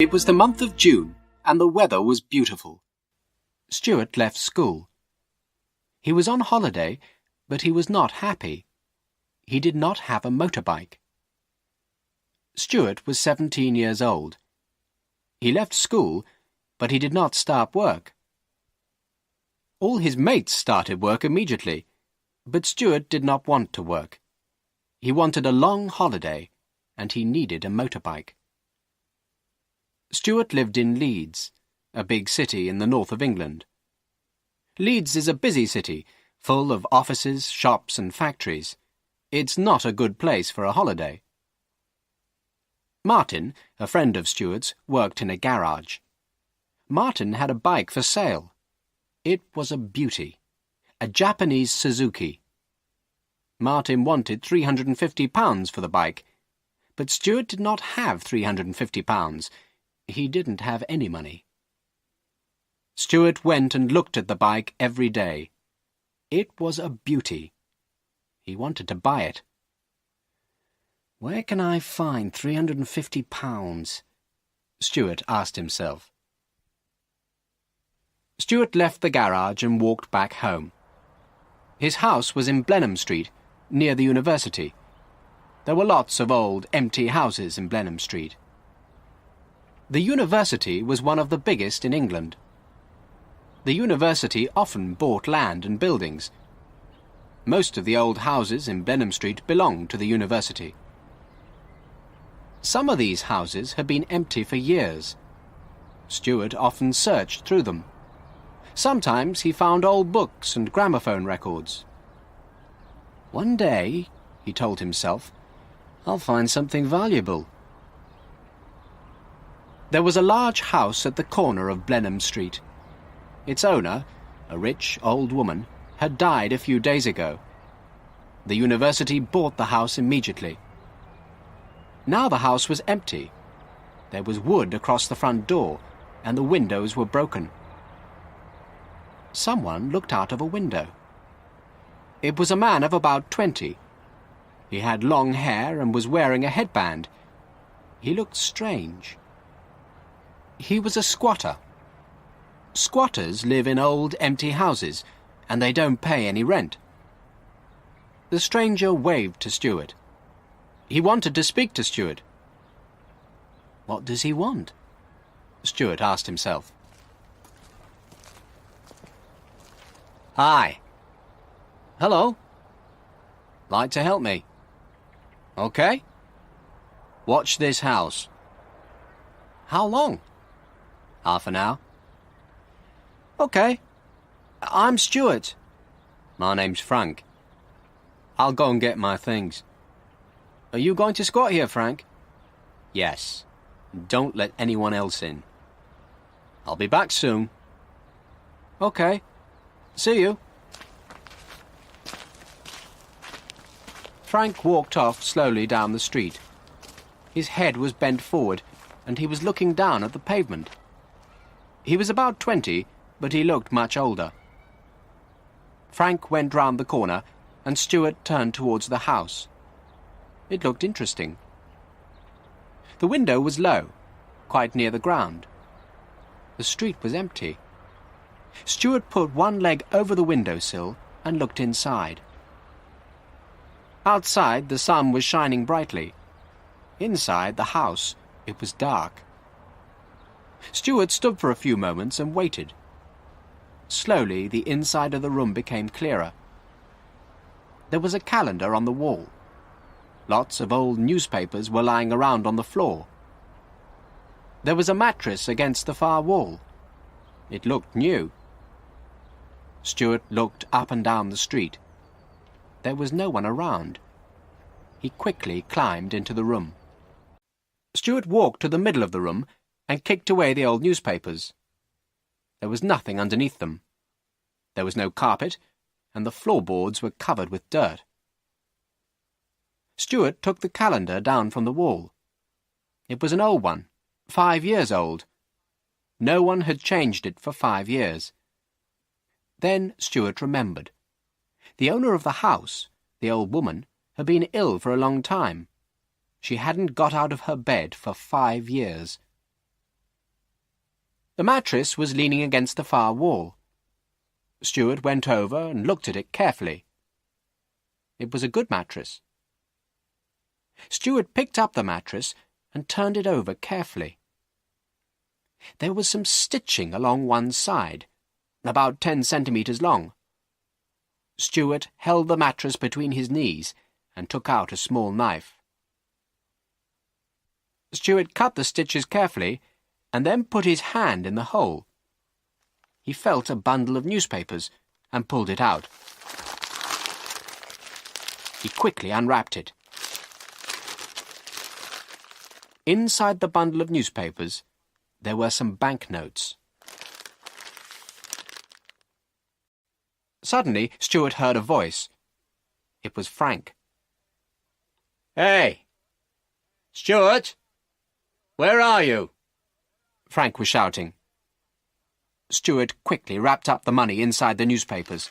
It was the month of June, and the weather was beautiful. Stuart left school. He was on holiday, but he was not happy. He did not have a motorbike. Stuart was 17 years old. He left school, but he did not start work. All his mates started work immediately, but Stuart did not want to work. He wanted a long holiday, and he needed a motorbike. Stuart lived in Leeds, a big city in the north of England. Leeds is a busy city, full of offices, shops and factories. It's not a good place for a holiday. Martin, a friend of Stuart's, worked in a garage. Martin had a bike for sale. It was a beauty, a Japanese Suzuki. Martin wanted £350 for the bike, but Stuart did not have £350. He didn't have any money. Stuart went and looked at the bike every day. It was a beauty. He wanted to buy it. Where can I find £350? Stuart asked himself. Stuart left the garage and walked back home. His house was in Blenheim Street, near the university. There were lots of old, empty houses in Blenheim Street. The university was one of the biggest in England. The university often bought land and buildings. Most of the old houses in Blenheim Street belonged to the university. Some of these houses had been empty for years. Stuart often searched through them. Sometimes he found old books and gramophone records. One day, he told himself, I'll find something valuable. There was a large house at the corner of Blenheim Street. Its owner, a rich old woman, had died a few days ago. The university bought the house immediately. Now the house was empty. There was wood across the front door, and the windows were broken. Someone looked out of a window. It was a man of about 20. He had long hair and was wearing a headband. He looked strange. He was a squatter. Squatters live in old, empty houses, and they don't pay any rent. The stranger waved to Stuart. He wanted to speak to Stuart. What does he want? Stuart asked himself. Hi. Hello. Like to help me? Okay. Watch this house. How long? Half an hour. Okay. I'm Stuart. My name's Frank. I'll go and get my things. Are you going to squat here, Frank? Yes. Don't let anyone else in. I'll be back soon. Okay. See you. Frank walked off slowly down the street. His head was bent forward, and he was looking down at the pavement. He was about 20, but he looked much older. Frank went round the corner, and Stuart turned towards the house. It looked interesting. The window was low, quite near the ground. The street was empty. Stuart put one leg over the windowsill and looked inside. Outside, the sun was shining brightly. Inside the house, it was dark. Stuart stood for a few moments and waited. Slowly, the inside of the room became clearer. There was a calendar on the wall. Lots of old newspapers were lying around on the floor. There was a mattress against the far wall. It looked new. Stuart looked up and down the street. There was no one around. He quickly climbed into the room. Stuart walked to the middle of the room and kicked away the old newspapers. There was nothing underneath them. There was no carpet, and the floorboards were covered with dirt. Stuart took the calendar down from the wall. It was an old one, 5 years old. No one had changed it for 5 years. Then Stuart remembered. The owner of the house, the old woman, had been ill for a long time. She hadn't got out of her bed for 5 years. The mattress was leaning against the far wall. Stuart went over and looked at it carefully. It was a good mattress. Stuart picked up the mattress and turned it over carefully. There was some stitching along one side, about 10 centimetres long. Stuart held the mattress between his knees and took out a small knife. Stuart cut the stitches carefully and then put his hand in the hole. He felt a bundle of newspapers and pulled it out. He quickly unwrapped it. Inside the bundle of newspapers, there were some banknotes. Suddenly, Stuart heard a voice. It was Frank. "Hey! Stuart! Where are you?" Frank was shouting. Stuart quickly wrapped up the money inside the newspapers.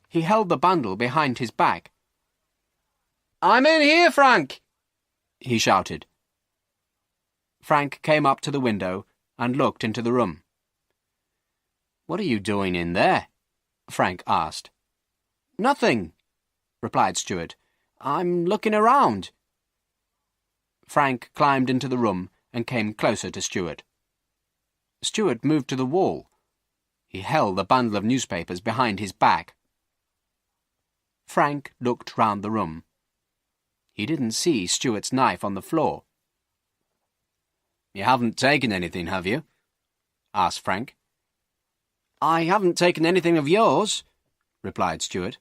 He held the bundle behind his back. "I'm in here, Frank!" he shouted. Frank came up to the window and looked into the room. "What are you doing in there?" Frank asked. "Nothing," replied Stuart. "I'm looking around." Frank climbed into the room and came closer to Stuart. Stuart moved to the wall. He held the bundle of newspapers behind his back. Frank looked round the room. He didn't see Stuart's knife on the floor. "You haven't taken anything, have you?" asked Frank. "I haven't taken anything of yours," replied Stuart.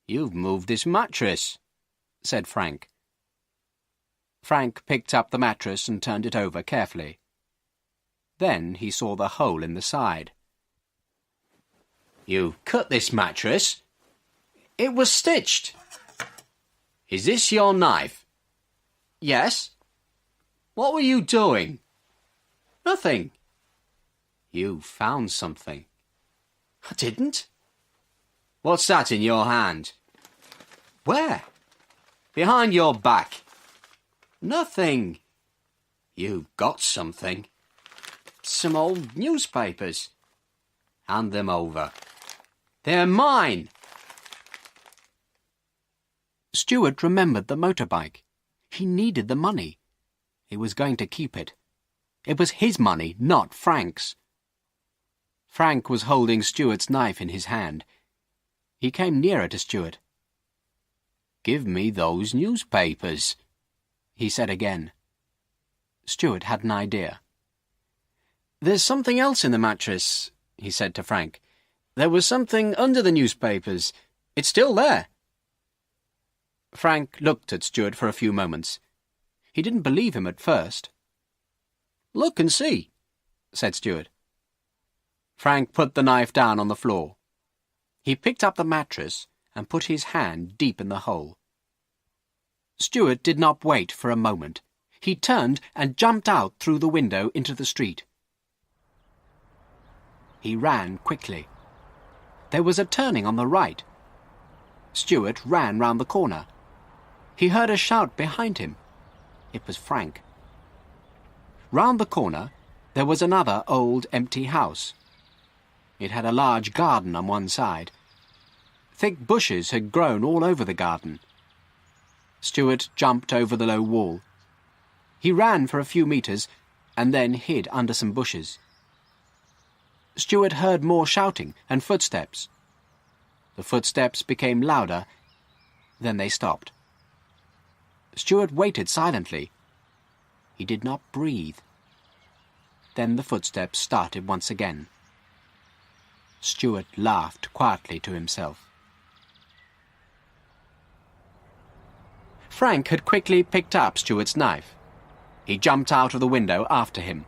"You've moved this mattress," said Frank. Frank picked up the mattress and turned it over carefully. Then he saw the hole in the side. "You cut this mattress?" "It was stitched." "Is this your knife?" "Yes." "What were you doing?" "Nothing." "You found something." "I didn't." "What's that in your hand?" "Where?" "Behind your back." "Nothing." "You got something." "Some old newspapers." "Hand them over." "They're mine." Stuart remembered the motorbike. He needed the money. He was going to keep it. It was his money, not Frank's. Frank was holding Stuart's knife in his hand. He came nearer to Stuart. "Give me those newspapers," he said again. Stuart had an idea. "There's something else in the mattress," he said to Frank. "There was something under the newspapers. It's still there." Frank looked at Stuart for a few moments. He didn't believe him at first. "Look and see," said Stuart. Frank put the knife down on the floor. He picked up the mattress and put his hand deep in the hole. Stuart did not wait for a moment. He turned and jumped out through the window into the street. He ran quickly. There was a turning on the right. Stuart ran round the corner. He heard a shout behind him. It was Frank. Round the corner, there was another old empty house. It had a large garden on one side. Thick bushes had grown all over the garden. Stuart jumped over the low wall. He ran for a few metres and then hid under some bushes. Stuart heard more shouting and footsteps. The footsteps became louder, then they stopped. Stuart waited silently. He did not breathe. Then the footsteps started once again. Stuart laughed quietly to himself. Frank had quickly picked up Stuart's knife. He jumped out of the window after him.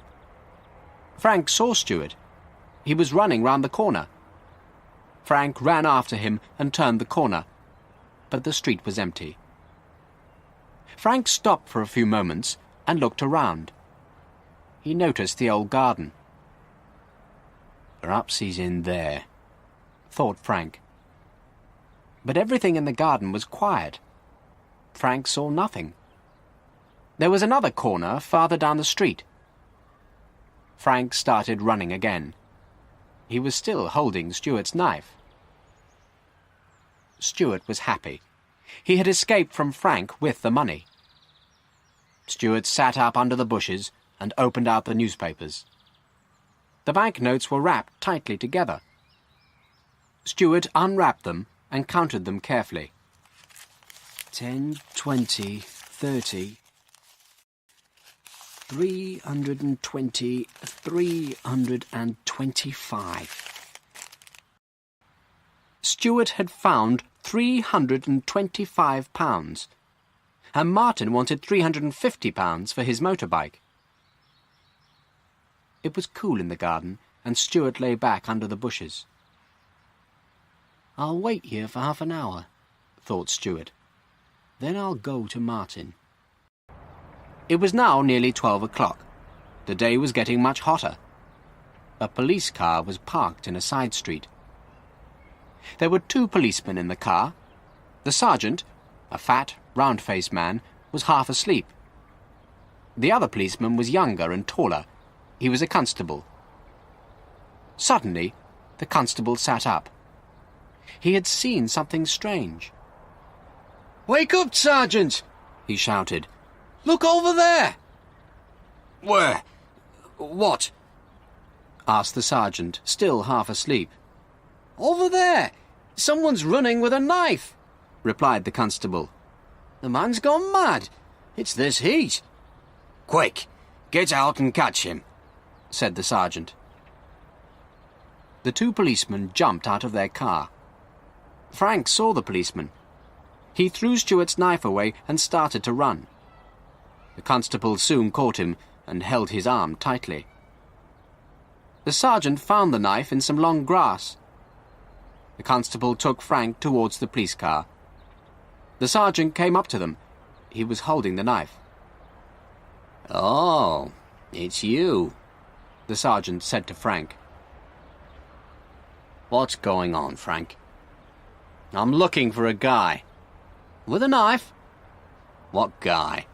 Frank saw Stuart. He was running round the corner. Frank ran after him and turned the corner, but the street was empty. Frank stopped for a few moments and looked around. He noticed the old garden. "Perhaps he's in there," thought Frank. But everything in the garden was quiet. Frank saw nothing. There was another corner farther down the street. Frank started running again. He was still holding Stuart's knife. Stuart was happy. He had escaped from Frank with the money. Stuart sat up under the bushes and opened out the newspapers. The banknotes were wrapped tightly together. Stuart unwrapped them and counted them carefully. 10, 20, 30... 320, 325. Stuart had found £325, and Martin wanted £350 for his motorbike. It was cool in the garden, and Stuart lay back under the bushes. "I'll wait here for half an hour," thought Stuart. "Then I'll go to Martin." It was now nearly 12 o'clock. The day was getting much hotter. A police car was parked in a side street. There were 2 policemen in the car. The sergeant, a fat, round-faced man, was half asleep. The other policeman was younger and taller. He was a constable. Suddenly, the constable sat up. He had seen something strange. "Wake up, Sergeant!" he shouted. "Look over there!" "Where? What?" asked the sergeant, still half asleep. "Over there! Someone's running with a knife," replied the constable. "The man's gone mad. It's this heat." "Quick, get out and catch him," said the sergeant. The 2 policemen jumped out of their car. Frank saw the policeman. He threw Stuart's knife away and started to run. The constable soon caught him and held his arm tightly. The sergeant found the knife in some long grass. The constable took Frank towards the police car. The sergeant came up to them. He was holding the knife. "Oh, it's you," the sergeant said to Frank. "What's going on, Frank?" "I'm looking for a guy." "With a knife?" "What guy?"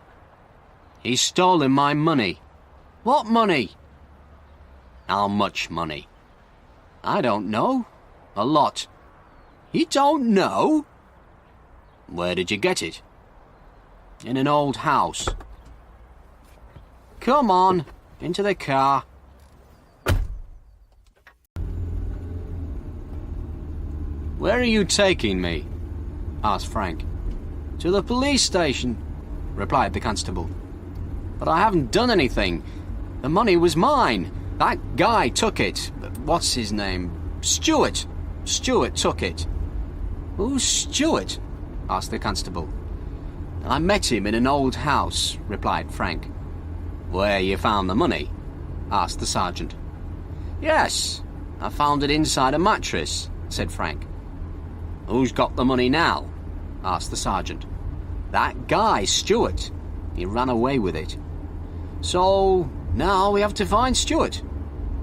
"He's stolen my money." "What money?" "How much money?" "I don't know. A lot." "You don't know?" "Where did you get it?" "In an old house." "Come on, into the car." "Where are you taking me?" asked Frank. "To the police station," replied the constable. "But I haven't done anything. The money was mine. That guy took it. What's his name? Stuart. Stuart took it." "Who's Stuart?" asked the constable. "I met him in an old house," replied Frank. "Where you found the money?" asked the sergeant. "Yes, I found it inside a mattress," said Frank. "Who's got the money now?" asked the sergeant. "That guy, Stuart. He ran away with it." "So now we have to find Stuart,"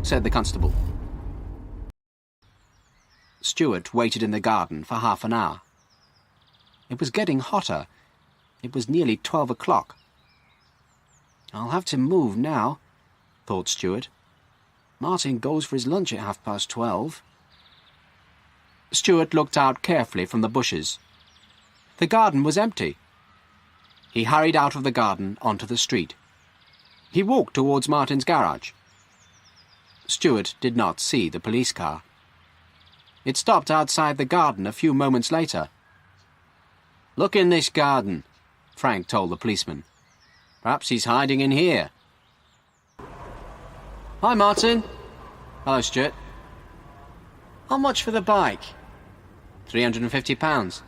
said the constable. Stuart waited in the garden for half an hour. It was getting hotter. It was nearly 12 o'clock. "I'll have to move now," thought Stuart. "Martin goes for his lunch at 12:30. Stuart looked out carefully from the bushes. The garden was empty. He hurried out of the garden onto the street. He walked towards Martin's garage. Stuart did not see the police car. It stopped outside the garden a few moments later. "Look in this garden," Frank told the policeman. "Perhaps he's hiding in here." "Hi, Martin." "Hello, Stuart." "How much for the bike?" £350.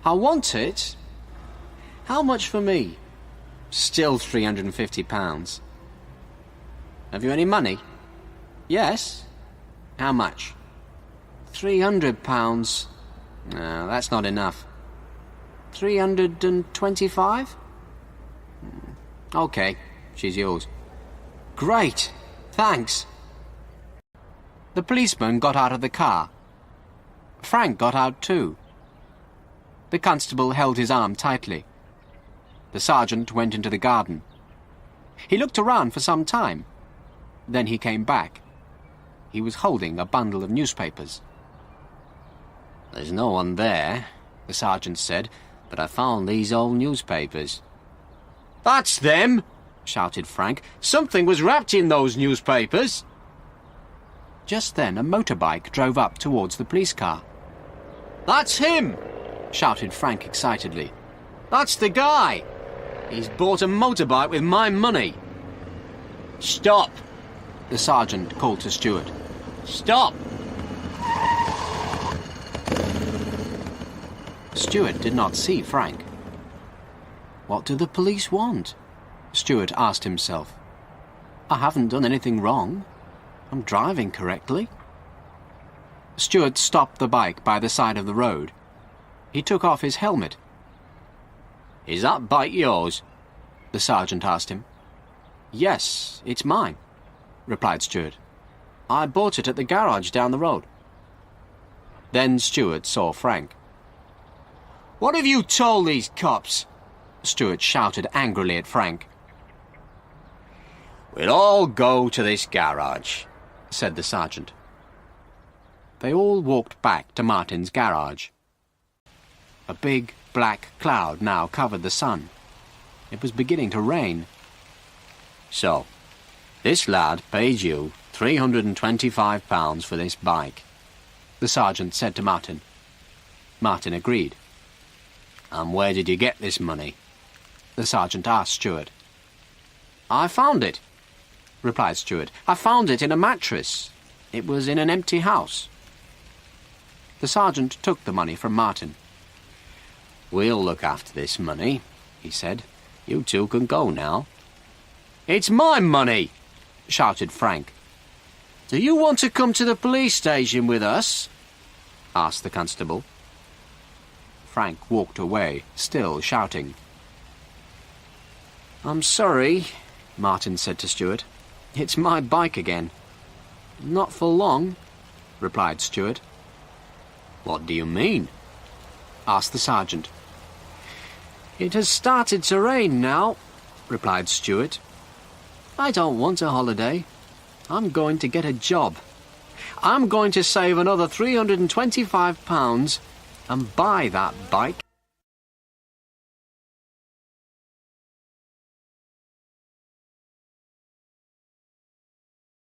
"I want it. How much for me?" "Still £350. "Have you any money?" "Yes." "How much?" £300. No, that's not enough. 325? Okay, she's yours. Great, thanks. The policeman got out of the car. Frank got out too. The constable held his arm tightly. The sergeant went into the garden. He looked around for some time. Then he came back. He was holding a bundle of newspapers. "There's no one there," the sergeant said, "but I found these old newspapers." "That's them!" shouted Frank. "Something was wrapped in those newspapers." Just then a motorbike drove up towards the police car. "That's him!" shouted Frank excitedly. "That's the guy! He's bought a motorbike with my money." "Stop!" the sergeant called to Stuart. "Stop!" Stuart did not see Frank. What do the police want? Stuart asked himself. I haven't done anything wrong. I'm driving correctly. Stuart stopped the bike by the side of the road. He took off his helmet. "Is that bike yours?" the sergeant asked him. "Yes, it's mine," replied Stuart. "I bought it at the garage down the road." Then Stuart saw Frank. "What have you told these cops?" Stuart shouted angrily at Frank. "We'll all go to this garage," said the sergeant. They all walked back to Martin's garage. A big black cloud now covered the sun. It was beginning to rain. "So, this lad paid you £325 for this bike," the sergeant said to Martin. Martin agreed. "And where did you get this money?" the sergeant asked Stuart. "I found it," replied Stuart. "I found it in a mattress. It was in an empty house." The sergeant took the money from Martin. "We'll look after this money," he said. "You two can go now." "It's my money!" shouted Frank. "Do you want to come to the police station with us?" asked the constable. Frank walked away, still shouting. "I'm sorry," Martin said to Stuart. "It's my bike again." "Not for long," replied Stuart. "What do you mean?" asked the sergeant. "It has started to rain now," replied Stuart. "I don't want a holiday. I'm going to get a job. I'm going to save another £325 and buy that bike."